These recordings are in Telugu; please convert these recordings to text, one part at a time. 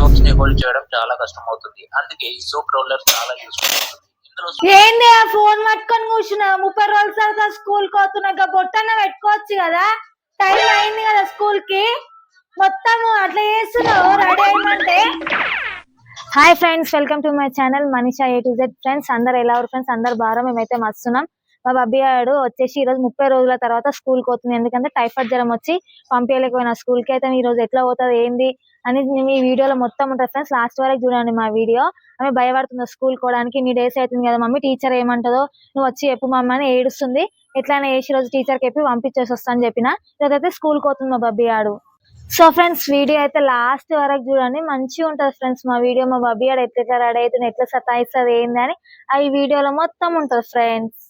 సోప్స్ ని హోల్డ్ చేయడం చాలా కష్టం అవుతుంది. అందుకే ఈ సోప్ రోలర్ చాలా యూస్ఫుల్ అవుతుంది. ఇందులో ఏంది ఆ ఫోన్ పట్టుకొని కూర్చున్నా 30 రోజుల తర్వాత స్కూల్ కోతున్నాక బొట్టన్న పెట్టుకోవచ్చు కదా, టైం అయింది కదా స్కూల్ కి. మొత్తం అట్లా చేస్తున్నావు రెడీ అయ్యమంటే. Hi friends, welcome to my channel Manisha A to Z. Friends అందరు ఎలా ఉన్నారు ఫ్రెండ్స్? అందరు బాగా, మేమైతే మస్తున్నాం. మా బబ్బీ గారు వచ్చేసి ఈ రోజు 30 రోజుల తర్వాత స్కూల్ కి పోతుంది. ఎందుకంటే టైఫాయిడ్ జ్వరం వచ్చి పంపించలేకపోయినా స్కూల్ కి. అయితే ఈ రోజు ఎట్లా పోతుంది ఏంది అనేది మీ వీడియోలో మొత్తం ఉంటుంది ఫ్రెండ్స్, లాస్ట్ వరకు చూడండి మా వీడియో. ఆమె భయపడుతుంది స్కూల్ కోవడానికి. నీ డేస్ అవుతుంది కదా మమ్మీ, టీచర్ ఏమంటుందో నువ్వు వచ్చి చెప్పు మమ్మీ అని ఏడుస్తుంది. ఎట్లయినా వేసి రోజు టీచర్ కి చెప్పి పంపించేసి వస్తా అని చెప్పిన. ఈరోజైతే స్కూల్ కి పోతుంది మా బబ్బీ గారు. సో ఫ్రెండ్స్ వీడియో అయితే లాస్ట్ వరకు చూడండి, మంచిగా ఉంటది ఫ్రెండ్స్ మా వీడియో. మా బబ్బీ గారు ఎట్లా రెడీ అవుతుంది, ఎట్లా సతాయిస్తుంది ఏంది అని ఆ ఈ వీడియోలో మొత్తం ఉంటది ఫ్రెండ్స్.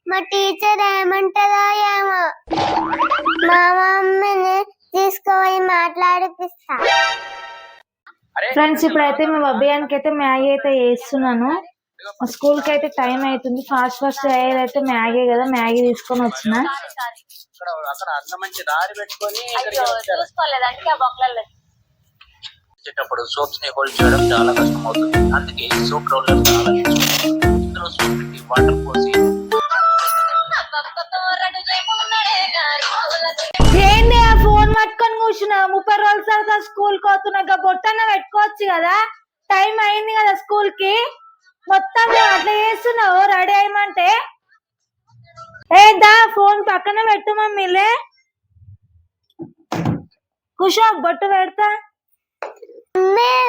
మా టీచర్ ఏమంటదో ఏమో, మా మమ్మీని తీసుకుపోయి మాట్లాడిపిస్తా. ఫ్రెండ్స్ ఇప్పుడైతే మా బబ్బీ గారికి అయితే మ్యాగీ అయితే వేస్తున్నాను. స్కూల్ కి అయితే టైం అవుతుంది. ఫాస్ట్ అయ్యేదైతే మ్యాగీ కదా, మ్యాగీ తీసుకొని వచ్చిన. అక్కడ అంత మంచి దారి పెట్టుకొని వచ్చేటప్పుడు సోప్స్ ని హోల్డ్ చేయడం చాలా కష్టం అవుతుంది. అందుకే ఈ సోప్ రోలర్ చాలా యూస్ఫుల్. ఇందులో సోప్ పెట్టి వాటర్ పోసి ఏంది ఆ ఫోన్ పట్టుకొని కూర్చున్నా 30 రోజుల తర్వాత స్కూల్ కోతున్నాక బొట్టన్న పెట్టుకోవచ్చు కదా, టైం అయింది కదా స్కూల్ కి. మొత్తం అట్లా చేస్తున్నావు రెడీ అయ్యమంటే. ఏదా ఫోన్ పక్కన పెట్టు మమ్మీలే, కూర్చో బొట్టు పెడతా.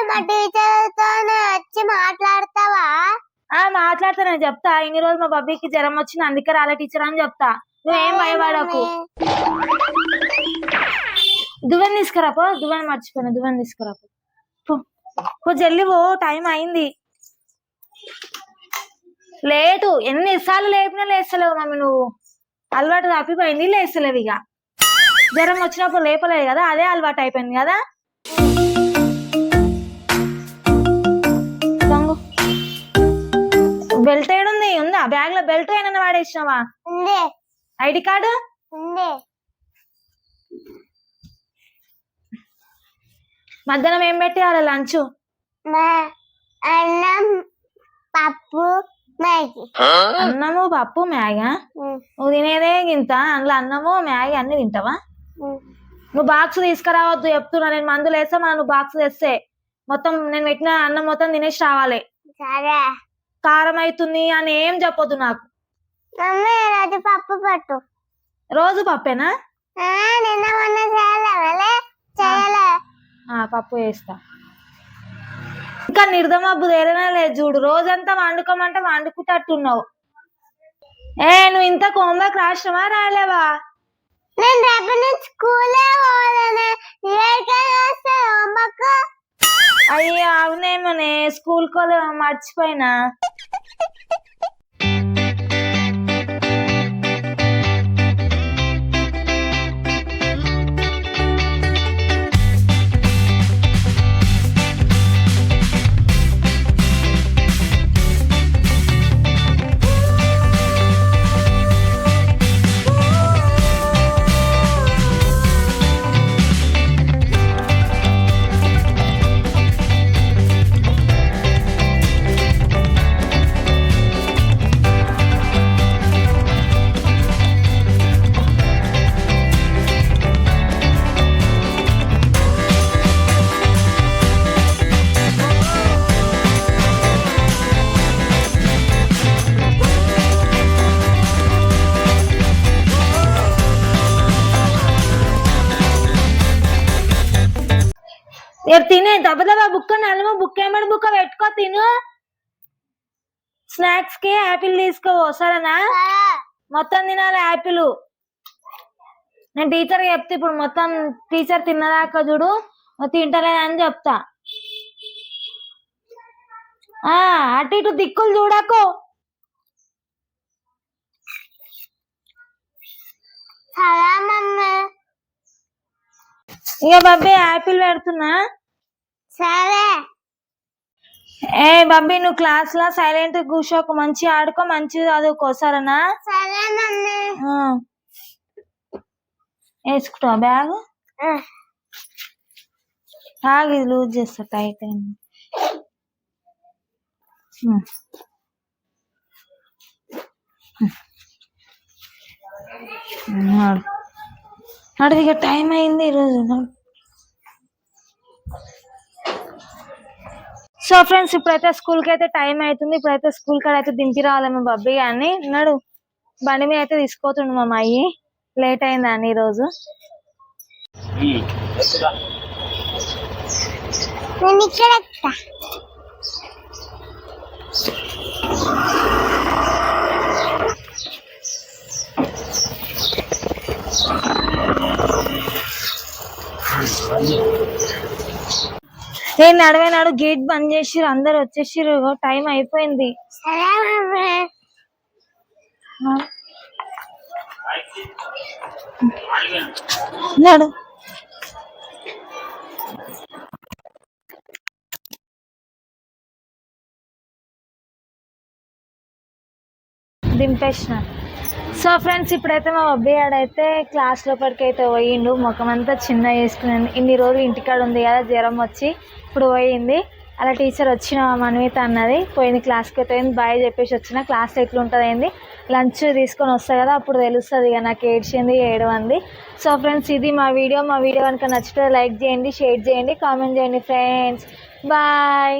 మా టీచర్ తో వచ్చి మాట్లాడతావా? మాట్లాడతా, చెప్తా. ఇన్ని రోజులు మా బబ్బీకి జ్వరం వచ్చింది అందుకే రాలే టీచర్ అని చెప్తా. నువ్వేం భయపడకు. దువ్వెన తీసుకురాపో, దువ్వెన మర్చిపోయినా, దువ్వెన తీసుకురాపో జల్లి పో, టైం అయింది. లేటు ఎన్నిసార్లు లేపినా లేస్తలేవు మమ్మీ, నువ్వు అలవాటు తప్పిపోయింది, లేస్తలేవు. ఇక జ్వరం వచ్చినప్పుడు లేపలేదు కదా, అదే అలవాటు అయిపోయింది కదా. బెల్ట్ ఏడుంది? ఉందా బ్యాగ్ లో బెల్ట్? ఏమైనా వాడేసినావా? ID card? మధ్యాహ్నం ఏం పెట్టాలి లంచ్? అన్నం పప్పు మ్యాగీ. అన్నము పప్పు మ్యాగా? నువ్వు తినేదే ఇంత, అందులో అన్నము మ్యాగీ అన్ని తింటావా? నువ్వు బాక్స్ తీసుకురావద్దు చెప్తున్నా. నేను మందులు వేస్తా, నువ్వు బాక్స్ తెస్తే మొత్తం నేను పెట్టిన అన్నం మొత్తం తినేసి రావాలి. సరే. కారం అవుతుంది అని ఏం చెప్పొద్దు నాకు. రోజు పప్పు పట్టు. రోజు పప్పేనా? నిన్న మొన్న చేయలే. పప్పు వేస్తా. ఇంకా నిర్దమబ్బు తేరేనా లేదు చూడు, రోజంతా వండుకోమంటే వండుకుంటట్టున్నావు. నువ్వు ఇంత హోంవర్క్ రాసినవా రాలేవా? నేను రేపు నుంచి స్కూలే పోవాలనే హోంవర్క్. అయ్యో అవునేమోనే, స్కూల్ కోలే మర్చిపోయినా. తినే దెబ్బ బుక్క నలుమ బుక్క ఏమడి బుక్క పెట్టుకో తిను. స్నాక్స్ కి యాపిల్ తీసుకోవో సరేనా? మొత్తం తినాలి యాపిల్. నేను టీచర్ చెప్తే ఇప్పుడు మొత్తం టీచర్ తిన్నదాకా చూడు తింటలేదని చెప్తా. అటు ఇటు దిక్కులు చూడకు. సరే మమ్మీ. ఇక బాబీ యాపిల్ పెడుతున్నా. సరే. ఏ బాబీ నువ్వు క్లాస్ లో సైలెంట్ కూర్చోకు, మంచి ఆడుకో, మంచి చదువుకో సరేనా? సరే మమ్మీ. వేసుకుంటావా బ్యాగ్? ఆగి లూజ్ చేస్తా, టైట్ అయింది. నడు ఇక టైం అయింది ఈరోజు. సో ఫ్రెండ్స్ ఇప్పుడైతే స్కూల్ కి అయితే టైం అవుతుంది. ఇప్పుడైతే స్కూల్ కాడ అయితే దింపి రావాలి మా బబ్బీ గాని. నడు బండి మీద అయితే తీసుకోతుండు మా అమ్మాయి. లేట్ అయిందని ఈరోజు. నేను ఇక్కడ ఎక్కుతా. నేను నడు గేట్ బంద్ చేసిర్రు, అందరు వచ్చేసిర్రు, టైం అయిపోయింది. సరే మమ్మీ. నడు దింపేసిన. సో ఫ్రెండ్స్ ఇప్పుడైతే మా బబ్బీ ఆడైతే క్లాస్ లోపలికి అయితే పోయిండు. ముఖం అంతా చిన్న వేసుకున్నాను. ఇన్ని రోజులు ఇంటికాడ ఉంది కదా, జ్వరం వచ్చి ఇప్పుడు పోయింది. అలా టీచర్ వచ్చిన మన్విత అన్నది, పోయింది క్లాస్కి అయితే పోయింది. బాయ్ చెప్పేసి వచ్చిన. క్లాస్ ఎట్లుంటుంది ఏంది, లంచ్ తీసుకొని వస్తాయి కదా అప్పుడు తెలుస్తుంది ఇక నాకు ఏడ్చింది ఏడవంది. సో ఫ్రెండ్స్ ఇది మా వీడియో కనుక నచ్చితే లైక్ చేయండి, షేర్ చేయండి, కామెంట్ చేయండి ఫ్రెండ్స్. బాయ్.